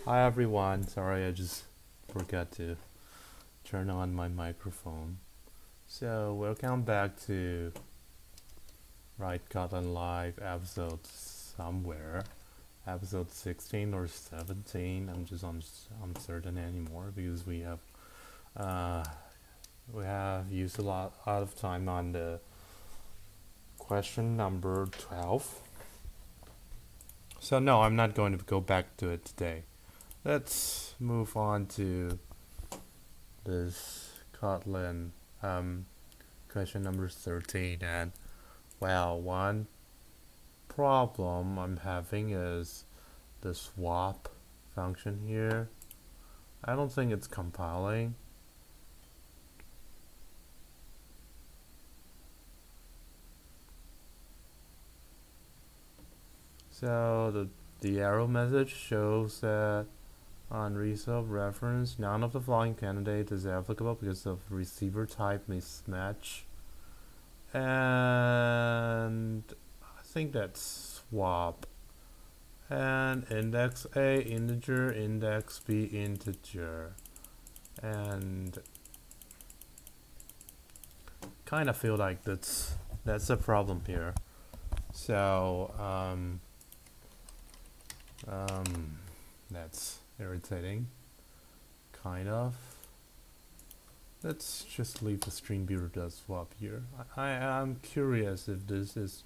Hi everyone, sorry I just forgot to turn on my microphone. So welcome back to Kotlin Live episode somewhere. Episode 16 or 17, I'm just uncertain anymore because we have used a lot of time on the question number 12. So no, I'm not going to go back to it today. Let's move on to this Kotlin question number 13. And well, one problem I'm having is the swap function here. I don't think it's compiling. So the error message shows that on result reference, none of the following candidate is applicable because of receiver type mismatch. And I think that's swap. And index A integer, index B integer. And kind of feel like that's a problem here. So that's irritating, kind of. Let's just leave the string builder swap here. I'm curious if this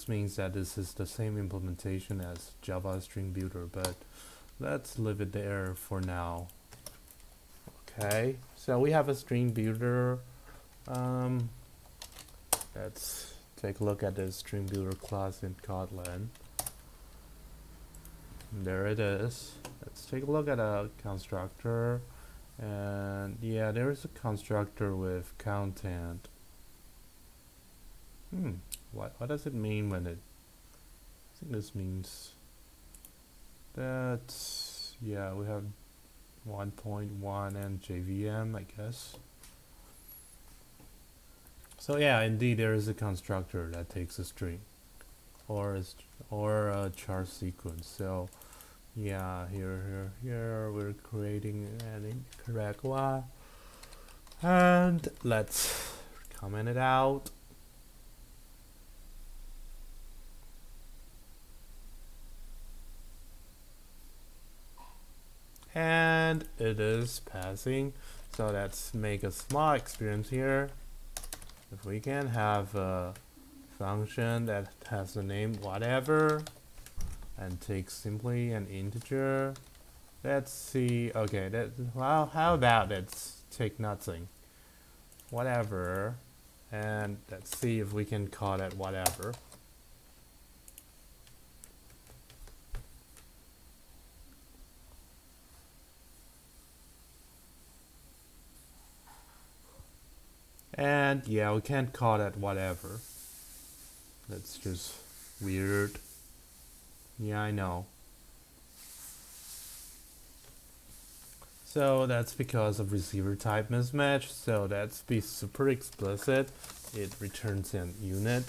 means that this is the same implementation as Java string builder, but let's leave it there for now. Okay, so we have a string builder. Let's take a look at the string builder class in Kotlin. There it is. Let's take a look at a constructor, and yeah, there's a constructor with content. What does it mean when it? I think this means that yeah, we have 1.1 and JVM, I guess. So yeah, indeed, there is a constructor that takes a string or a char sequence. So yeah, here we're creating an incorrect one, and let's comment it out. And it is passing. So let's make a small experience here. If we can have a function that has the name whatever and takes simply an integer. Let's see. Okay, well, how about let's take nothing, whatever, and let's see if we can call that whatever. And yeah, we can't call that whatever. That's just weird. Yeah, I know. So that's because of receiver type mismatch. So let's be super explicit. It returns an unit.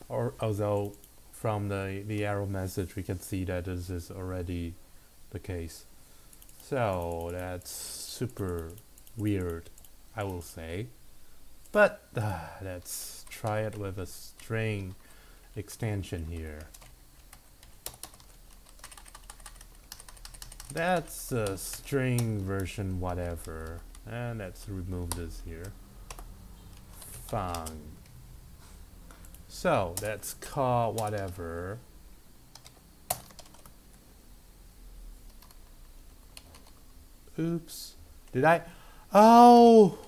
Although from the arrow message we can see that this is already the case. So that's super weird, I will say. But let's try it with a string extension here. That's a string version whatever, and let's remove this here. Fine. So let's call whatever. Oops. Did I? Oh!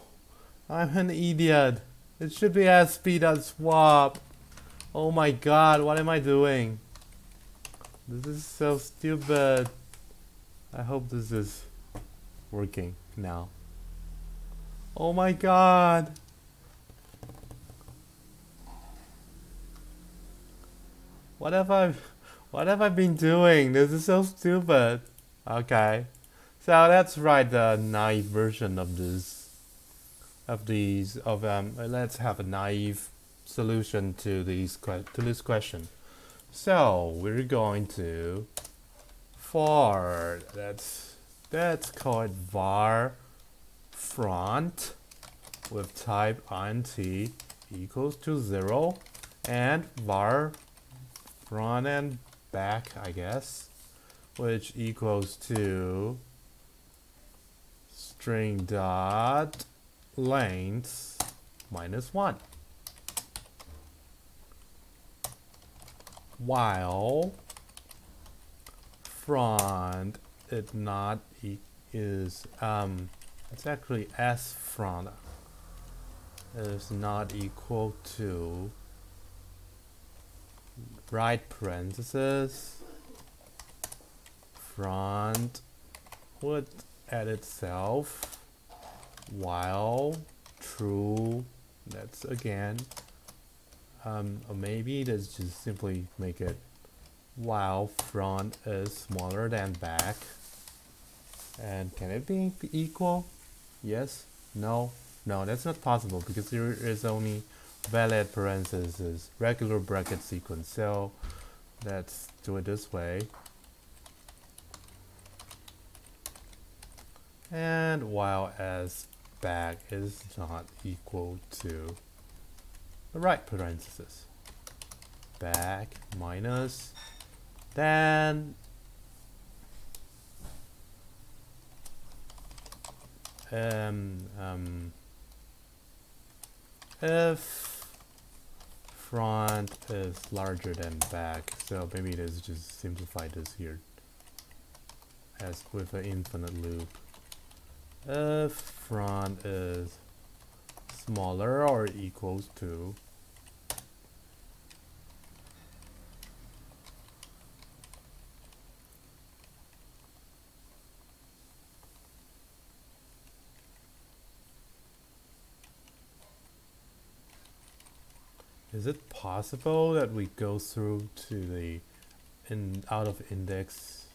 I'm an idiot. It should be sp.swap. Oh my god, what am I doing? This is so stupid. I hope this is working now. Oh my god. What have I been doing? This is so stupid. Okay. So let's write the naive version of this. Let's have a naive solution to this question. So we're going to for that's called var front with type int equals to 0 and var front and back, I guess, which equals to string dot length -1, while front it not is it's actually s front is not equal to right parentheses front would add itself while true. That's again or maybe let's just simply make it while front is smaller than back. And can it be equal? Yes? No? No, that's not possible because there is only valid parentheses, regular bracket sequence. So let's do it this way. And while as back is not equal to the right parentheses. Back minus then if front is larger than back, so maybe let's just simplify this here as with an infinite loop. If front is smaller or equals to is it possible that we go through to the out of index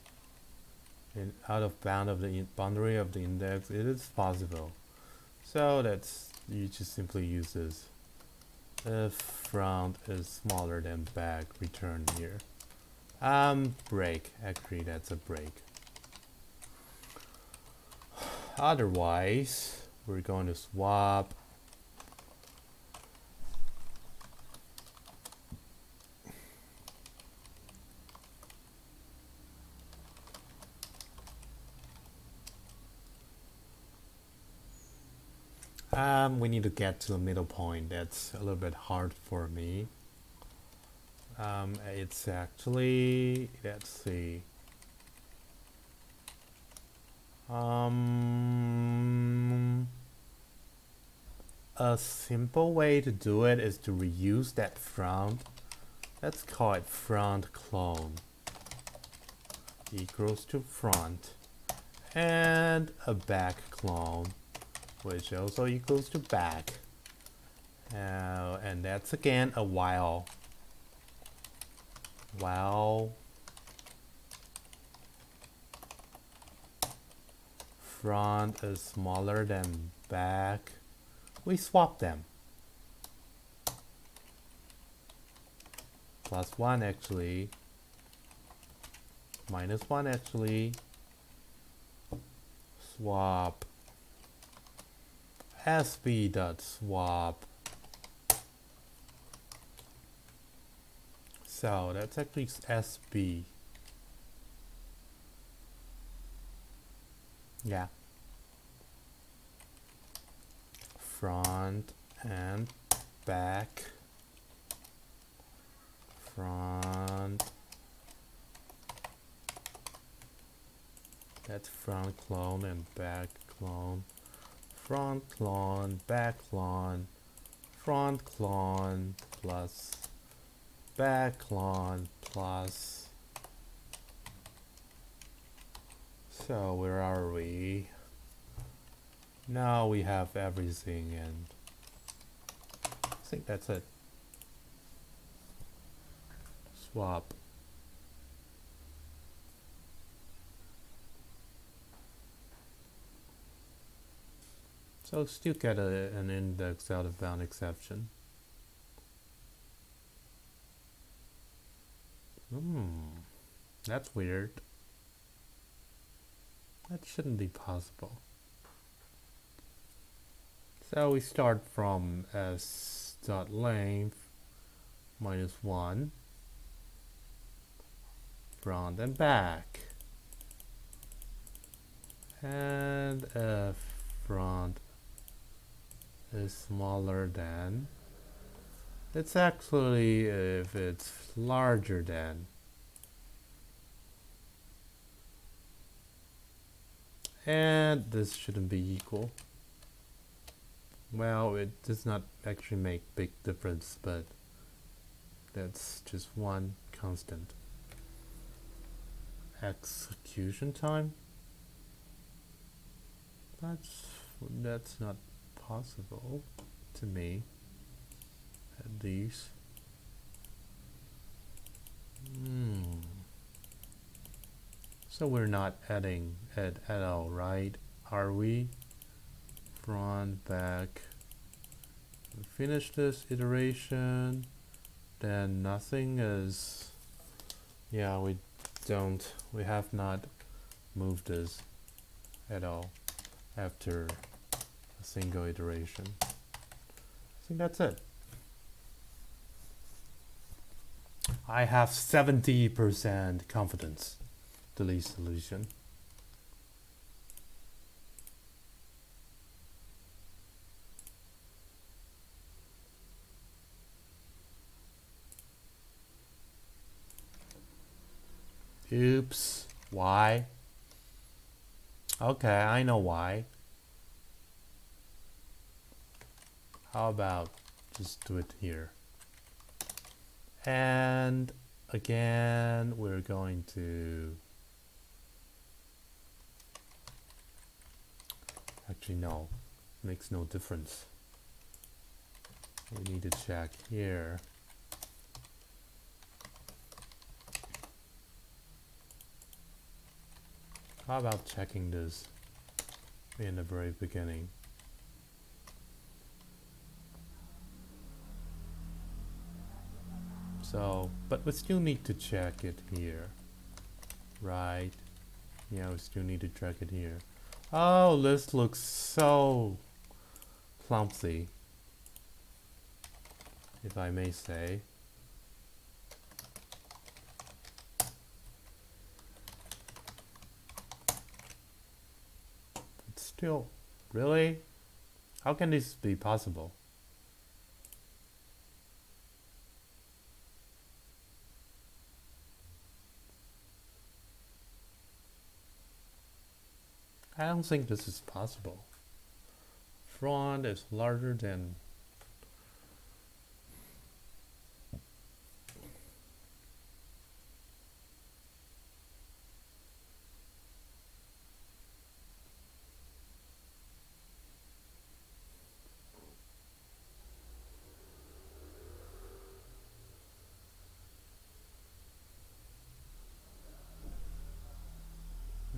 and out of bound of the boundary of the index? It is possible. So that's you just simply use this. If front is smaller than back, return here. Break. Actually, that's a break. Otherwise, we're going to swap we need to get to the middle point. That's a little bit hard for me. It's actually, let's see. A simple way to do it is to reuse that front. Let's call it front clone equals to front and a back clone which also equals to back. And that's again a while front is smaller than back, we swap them. +1 actually, -1 actually, swap sb.swap. So that's actually sb. Yeah. Front and back. Front. That's front clone and back clone. Front clone, back clone, front clone plus back clone plus. So where are we? Now we have everything, and I think that's it. Swap. So still get an index out of bound exception. That's weird. That shouldn't be possible. So we start from s.length minus 1, front and back. And if front is smaller than, it's actually if it's larger than. And this shouldn't be equal. Well, it does not actually make big difference, but that's just one constant. Execution time? That's not possible to me, at least. So we're not adding it at all, right? Are we? Front, back. We finish this iteration, then nothing is. Yeah, we have not moved this at all after a single iteration. I think that's it. I have 70% confidence to this solution. Oops. Why? Okay, I know why. How about just do it here? And again, we're going to... Actually, no. Makes no difference. We need to check here. How about checking this in the very beginning? So, but we still need to check it here, right? Yeah, we still need to check it here. Oh, this looks so clumsy, if I may say. It's still, really? How can this be possible? I don't think this is possible. Front is larger than...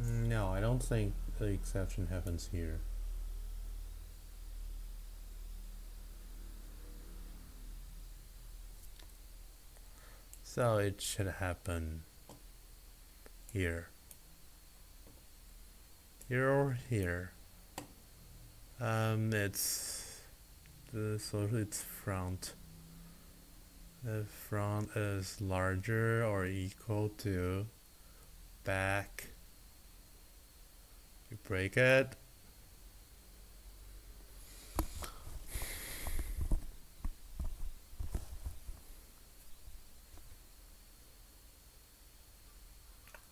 No, I don't think the exception happens here. So it should happen here. Here or here. So it's front. The front is larger or equal to back. You break it.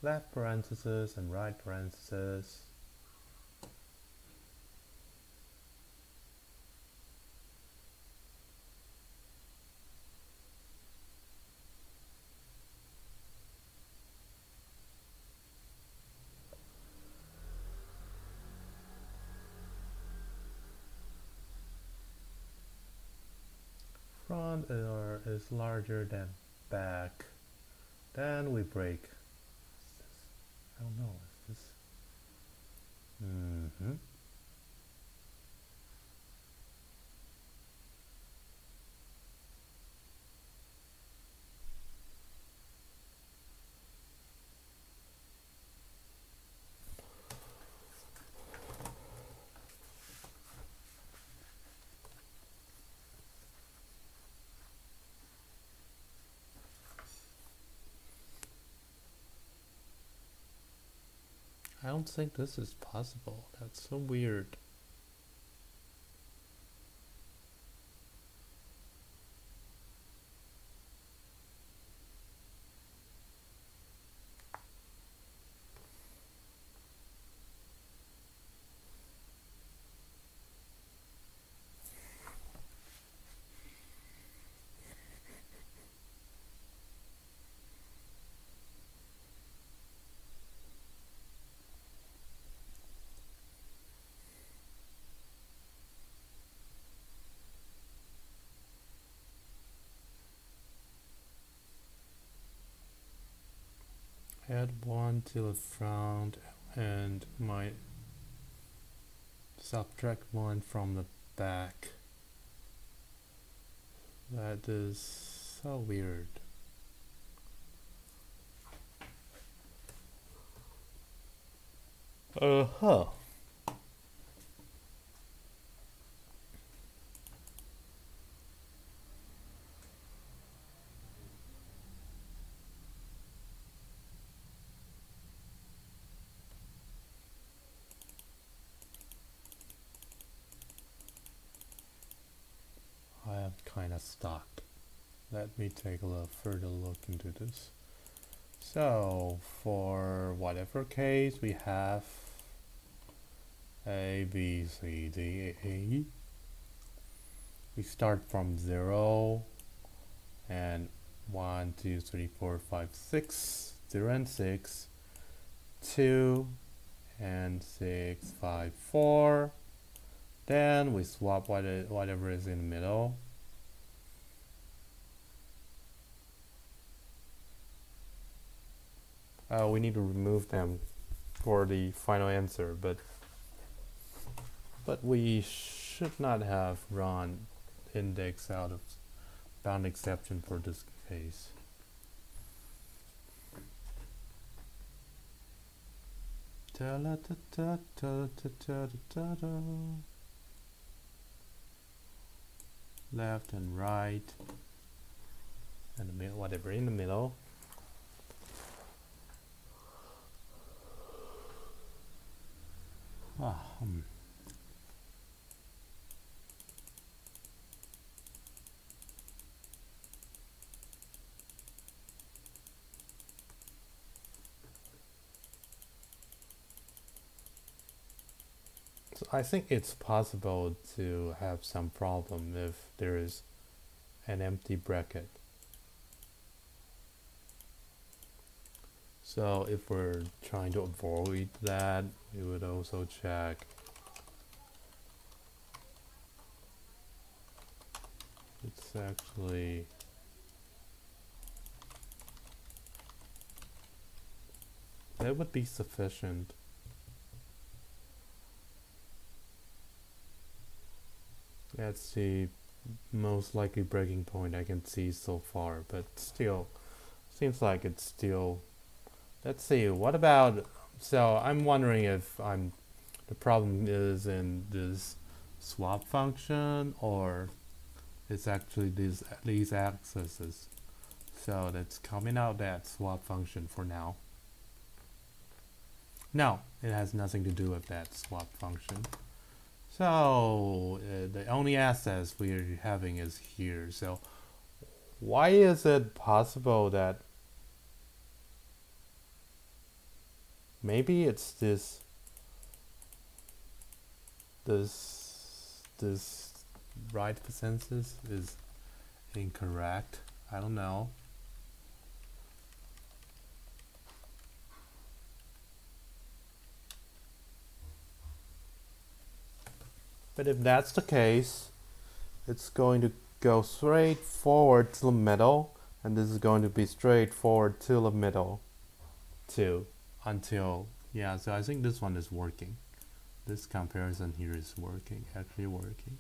Left parenthesis and right parenthesis. Front is larger than back. Then we break. I don't know. Is this? don't think this is possible. That's so weird. Add 1 to the front and my subtract 1 from the back. That is so weird. Uh-huh. I am kind of stuck. Let me take a further look into this. So, for whatever case, we have A, B, C, D, E. We start from 0 and 1, 2, 3, 4, 5, 6, 0 and 6, 2 and 6, 5, 4. Then we swap whatever is in the middle. We need to remove them for the final answer, but we should not have run index out of bound exception for this case. Left and right and the middle, whatever in the middle. So I think it's possible to have some problem if there is an empty bracket. So if we're trying to avoid that, we would also check it's actually that would be sufficient. That's the most likely breaking point I can see so far, but still seems like it's still. Let's see, what about, so I'm wondering if the problem is in this swap function or it's actually these accesses. So that's coming out that swap function for now. No, it has nothing to do with that swap function. So the only access we're having is here. So why is it possible that maybe it's this right parenthesis is incorrect? I don't know. But if that's the case, it's going to go straight forward to the middle, and this is going to be straight forward to the middle too, until, yeah, so I think this one is working. This comparison here is working, actually working.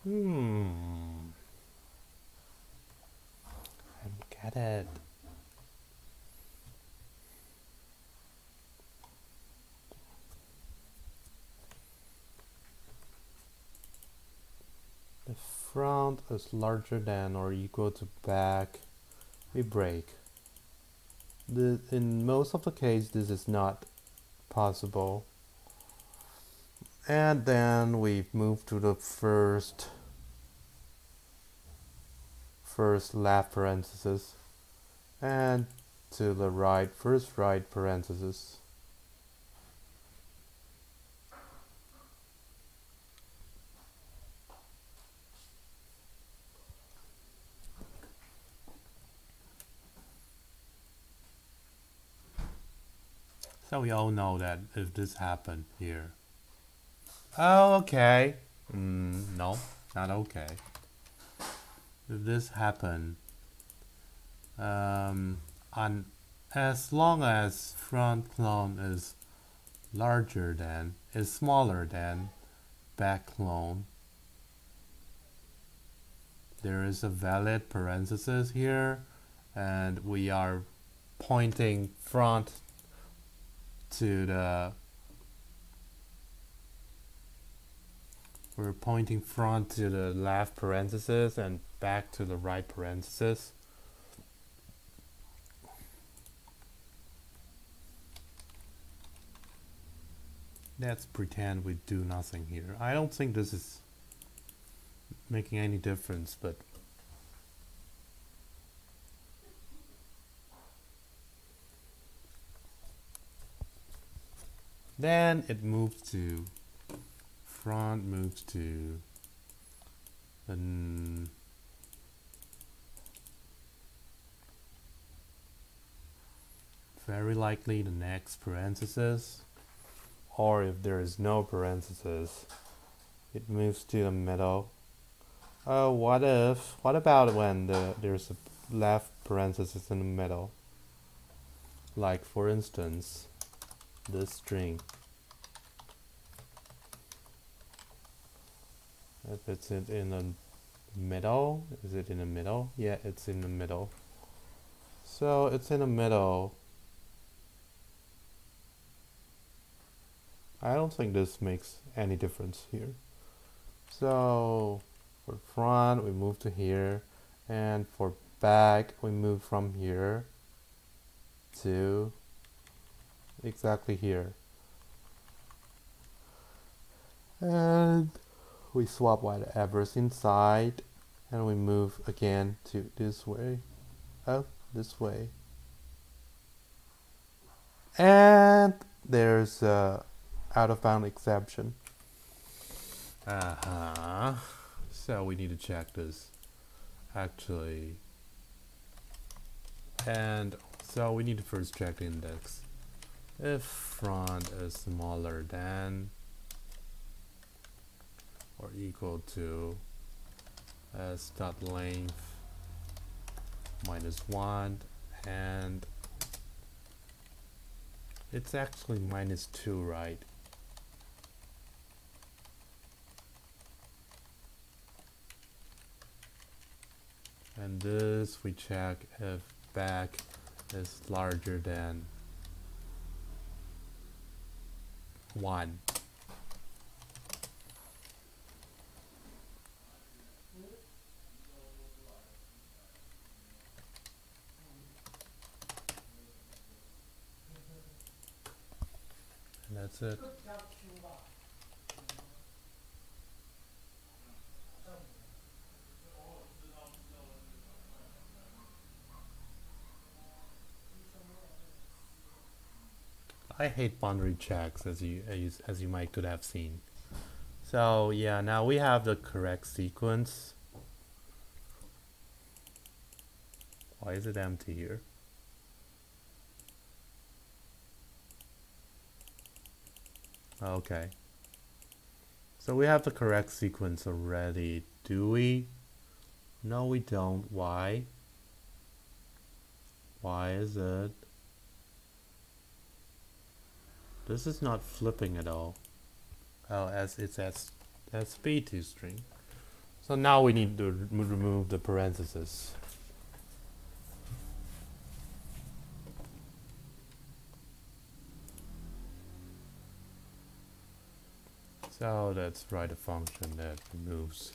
I don't get it. The front is larger than or equal to back. We break. In most of the case, this is not possible. And then we move to the first left parenthesis and to the right, first right parenthesis. So we all know that if this happened here. Oh, okay. No, not okay. If this happened, as long as front clone is smaller than back clone, there is a valid parenthesis here, and we are pointing front to the left parenthesis and back to the right parenthesis. Let's pretend we do nothing here. I don't think this is making any difference, but then it moves to front, moves to very likely the next parenthesis, or if there is no parenthesis, it moves to the middle. Oh, what about when there's a left parenthesis in the middle? Like for instance, this string. If it's in the middle, is it in the middle? Yeah, it's in the middle. So it's in the middle. I don't think this makes any difference here. So for front, we move to here, and for back, we move from here to exactly here. And we swap whatever's inside, and we move again to this way. Oh, this way. And there's a out of bound exception. So we need to check this actually. And so we need to first check the index. If front is smaller than or equal to s.length -1, and it's actually -2, right? And this we check if back is larger than 1. And that's it. I hate boundary checks, as you might could have seen. So yeah, now we have the correct sequence. Why is it empty here? Okay. So we have the correct sequence already, do we? No, we don't. Why? Why is it? This is not flipping at all. Oh, as it's as sp2 string. So now we need to remove the parentheses. So let's write a function that removes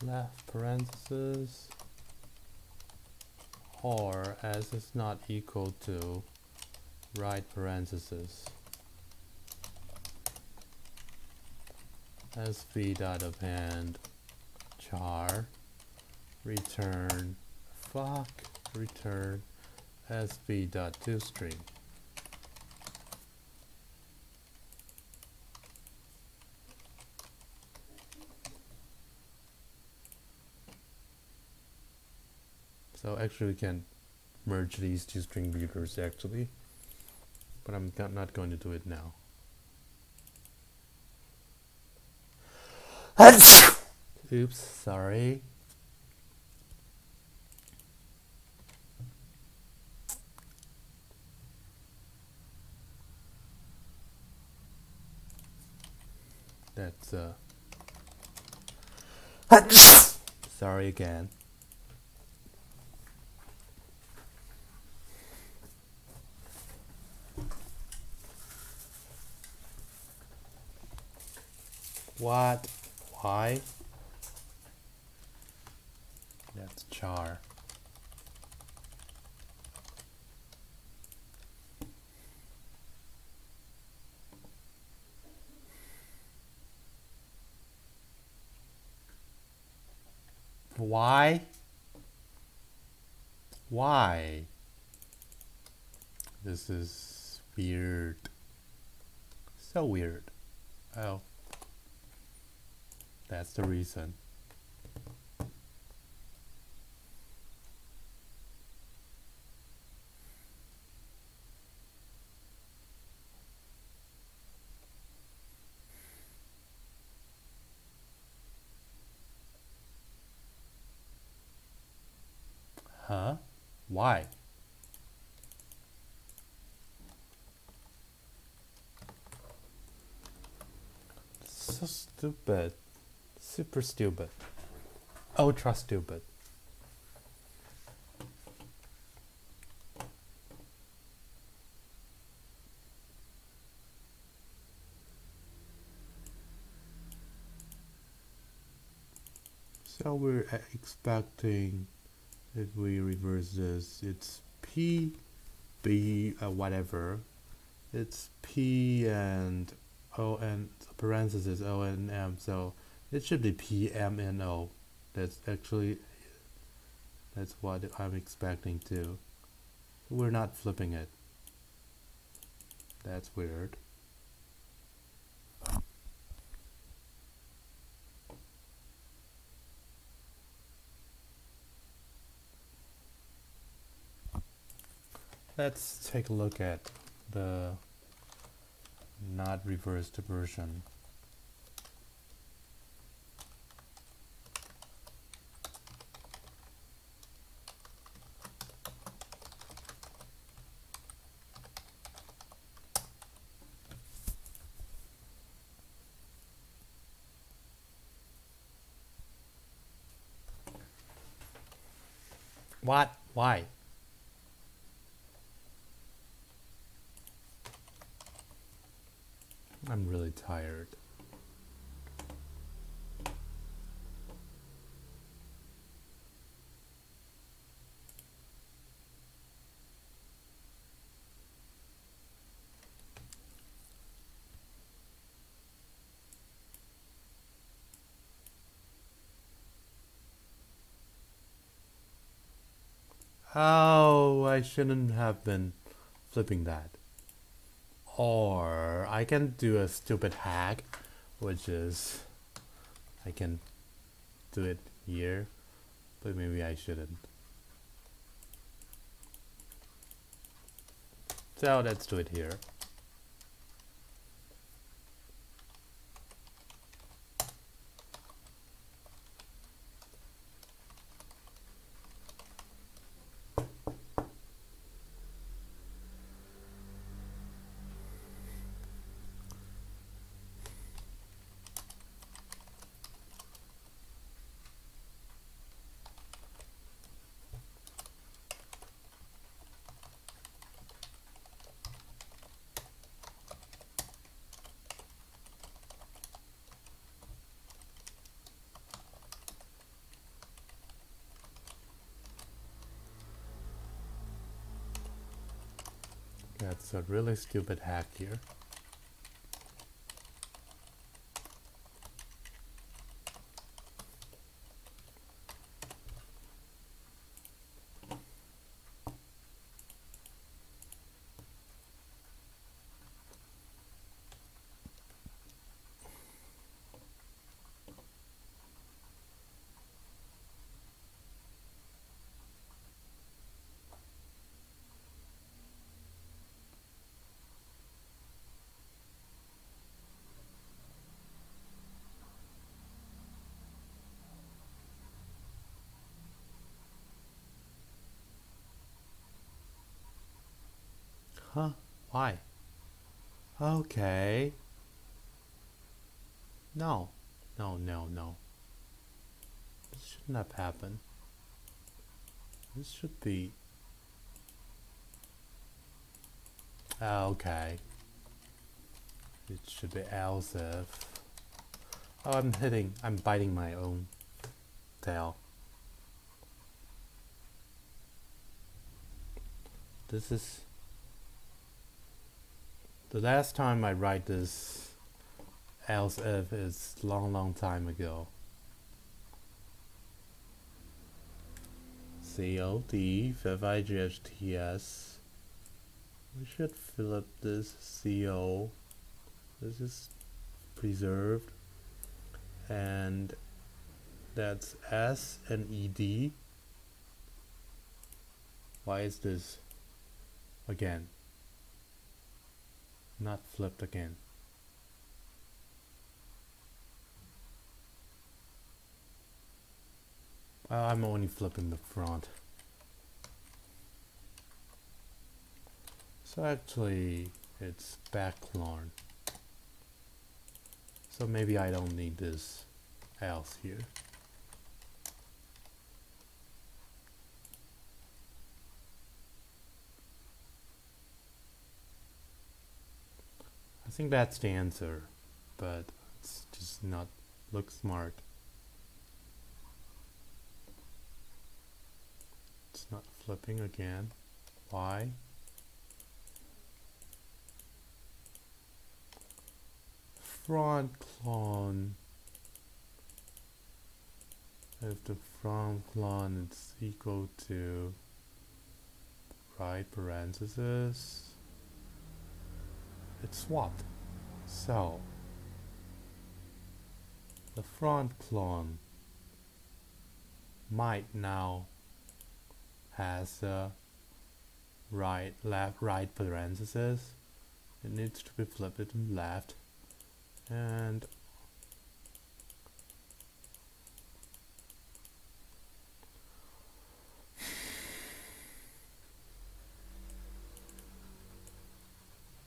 left parenthesis, or as is not equal to right parenthesis, sv dot append char return return sv dot toString. So actually we can merge these two string builders actually, but I'm not going to do it now. Oops, sorry. That's sorry again. What? Why? That's char. Why? Why? This is weird. So weird. Oh. That's the reason. Huh? Why? So stupid. Super stupid. Ultra stupid. So we're expecting, if we reverse this, it's P, B, whatever. It's P and O and parentheses O and M, so it should be P, M, and O. That's what I'm expecting too. We're not flipping it. That's weird. Let's take a look at the not reversed version. What? Why? I'm really tired. Oh, I shouldn't have been flipping that. Or I can do a stupid hack, which is I can do it here, but maybe I shouldn't. So let's do it here. That's a really stupid hack here. Huh? Why? Okay. No. No, no, no. This shouldn't have happened. This should be... Okay. It should be else if... Oh, I'm biting my own tail. This is... The last time I write this else if is long time ago. COD, FIGHTS. We should fill up this CO. This is preserved. And that's S and ED. Why is this again? Not flipped again. I'm only flipping the front. So actually it's backlorn. So maybe I don't need this else here. I think that's the answer, but it's just not look smart. It's not flipping again. Why? Front clone. If the front clone is equal to right parentheses, it's swapped. So the front clone might now has a right parentheses. It needs to be flipped to left, and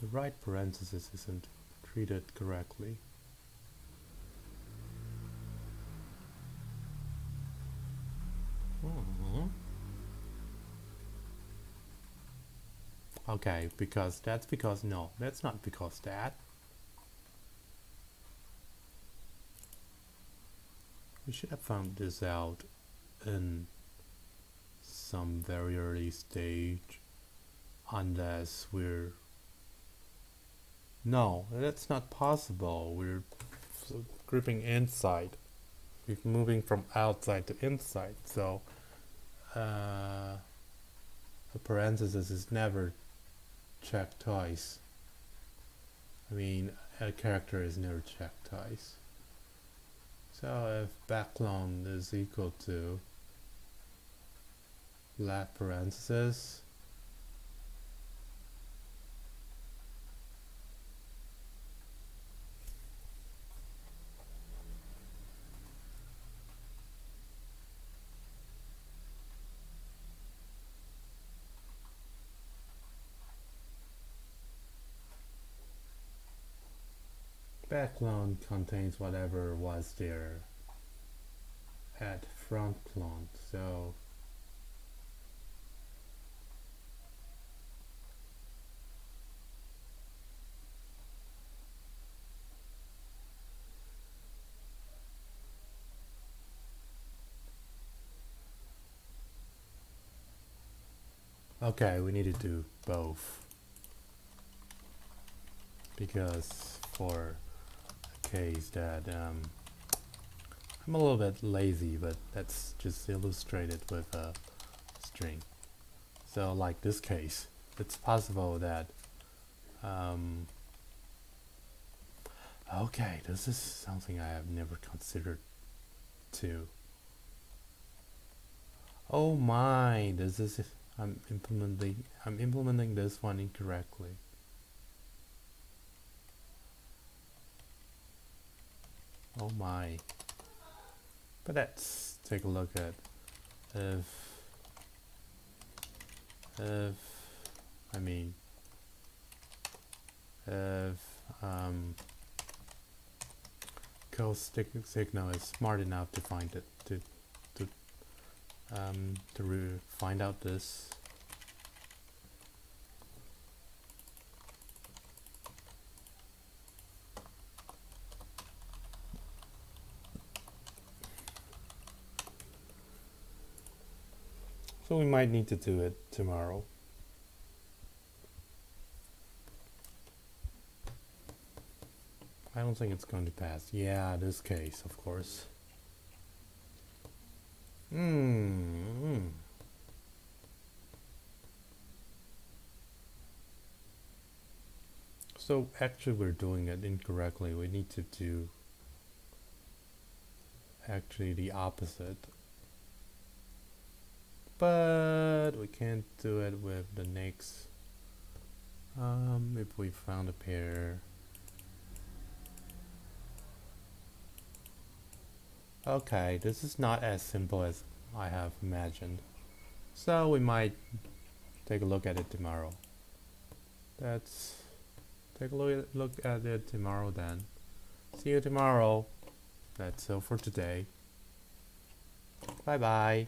the right parenthesis isn't treated correctly. Okay, because no, that's not because that. We should have found this out in some very early stage, unless we're... No, that's not possible. We're grouping inside. We're moving from outside to inside, so a parenthesis is never checked twice. I mean, a character is never checked twice. So if background is equal to left parenthesis, background contains whatever was there at front clone. So okay, we need to do both, because for a case that I'm a little bit lazy, but that's just illustrated with a string. So like this case, it's possible that okay, this is something I have never considered too. Oh my, this is I'm implementing this one incorrectly. Oh my. But let's take a look at if code signal is smart enough to find it to find out this. So we might need to do it tomorrow. I don't think it's going to pass. Yeah, this case, of course. So actually we're doing it incorrectly. We need to do actually the opposite. But we can't do it with the next. If we found a pair. Okay, this is not as simple as I have imagined. So we might take a look at it tomorrow. Let's take a look at it tomorrow then. See you tomorrow. That's all for today. Bye bye.